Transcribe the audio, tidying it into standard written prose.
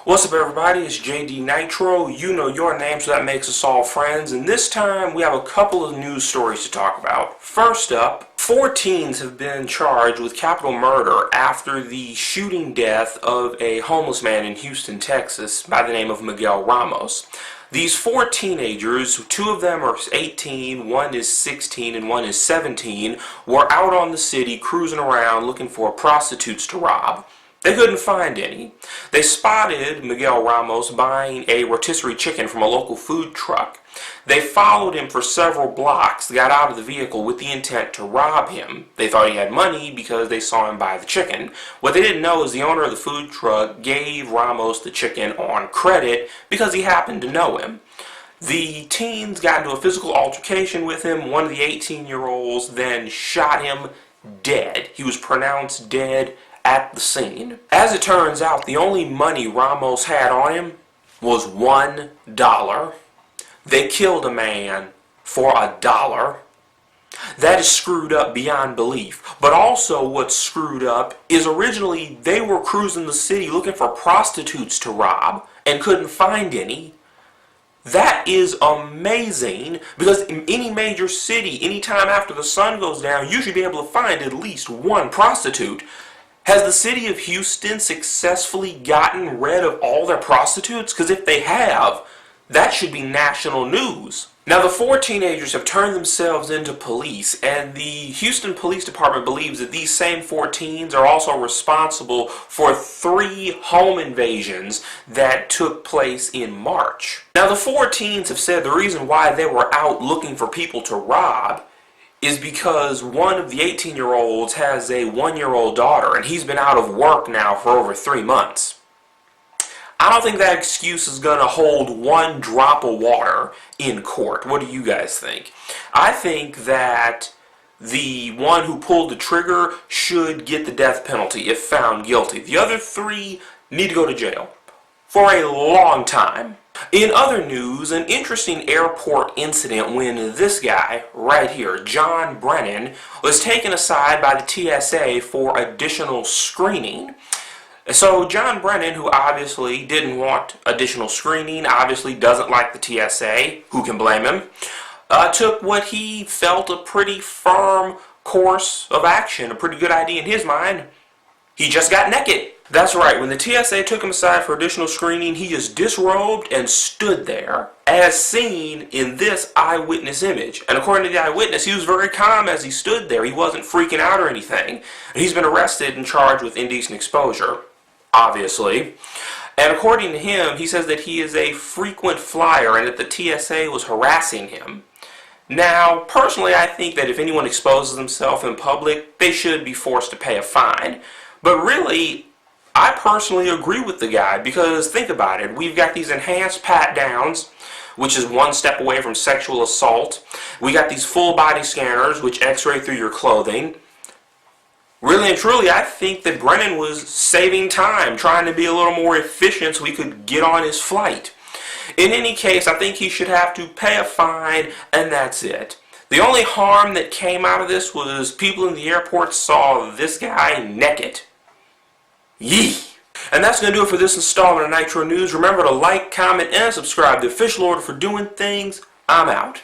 What's up, everybody? It's JD Nitro. You know your name, so that makes us all friends. And this time we have a couple of news stories to talk about. First up, 4 teens have been charged with capital murder after the shooting death of a homeless man in Houston, Texas by the name of Miguel Ramos. These 4 teenagers, 2 of them are 18, 1 is 16, and 1 is 17, were out on the city cruising around looking for prostitutes to rob. They couldn't find any. They spotted Miguel Ramos buying a rotisserie chicken from a local food truck. They followed him for several blocks, got out of the vehicle with the intent to rob him. They thought he had money because they saw him buy the chicken. What they didn't know is the owner of the food truck gave Ramos the chicken on credit because he happened to know him. The teens got into a physical altercation with him. One of the 18-year-olds then shot him dead. He was pronounced dead at the scene. As it turns out, the only money Ramos had on him was $1. They killed a man for $1. That is screwed up beyond belief. But also what's screwed up is originally they were cruising the city looking for prostitutes to rob and couldn't find any. That is amazing, because in any major city, anytime after the sun goes down, you should be able to find at least one prostitute. Has the city of Houston successfully gotten rid of all their prostitutes? Because if they have, that should be national news. Now, the 4 teenagers have turned themselves into police, and the Houston Police Department believes that these same 4 teens are also responsible for 3 home invasions that took place in March. Now, the 4 teens have said the reason why they were out looking for people to rob is because one of the 18-year-olds has a 1-year-old daughter, and he's been out of work now for over 3 months. I don't think that excuse is going to hold one drop of water in court. What do you guys think? I think that the one who pulled the trigger should get the death penalty if found guilty. The other 3 need to go to jail for a long time. In other news, an interesting airport incident when this guy, right here, John Brennan, was taken aside by the TSA for additional screening. So John Brennan, who obviously didn't want additional screening, obviously doesn't like the TSA, who can blame him, took what he felt a pretty firm course of action, a pretty good idea in his mind. He just got naked. That's right, when the TSA took him aside for additional screening, he just disrobed and stood there, as seen in this eyewitness image. And according to the eyewitness, he was very calm as he stood there. He wasn't freaking out or anything. And he's been arrested and charged with indecent exposure, obviously. And according to him, he says that he is a frequent flyer and that the TSA was harassing him. Now, personally, I think that if anyone exposes himself in public, they should be forced to pay a fine. But really, I personally agree with the guy, because think about it. We've got these enhanced pat-downs, which is one step away from sexual assault. We got these full-body scanners, which x-ray through your clothing. Really and truly, I think that Brennan was saving time, trying to be a little more efficient so he could get on his flight. In any case, I think he should have to pay a fine, and that's it. The only harm that came out of this was people in the airport saw this guy naked. Yee! And that's going to do it for this installment of Nitro News. Remember to like, comment, and subscribe. The official order for doing things. I'm out.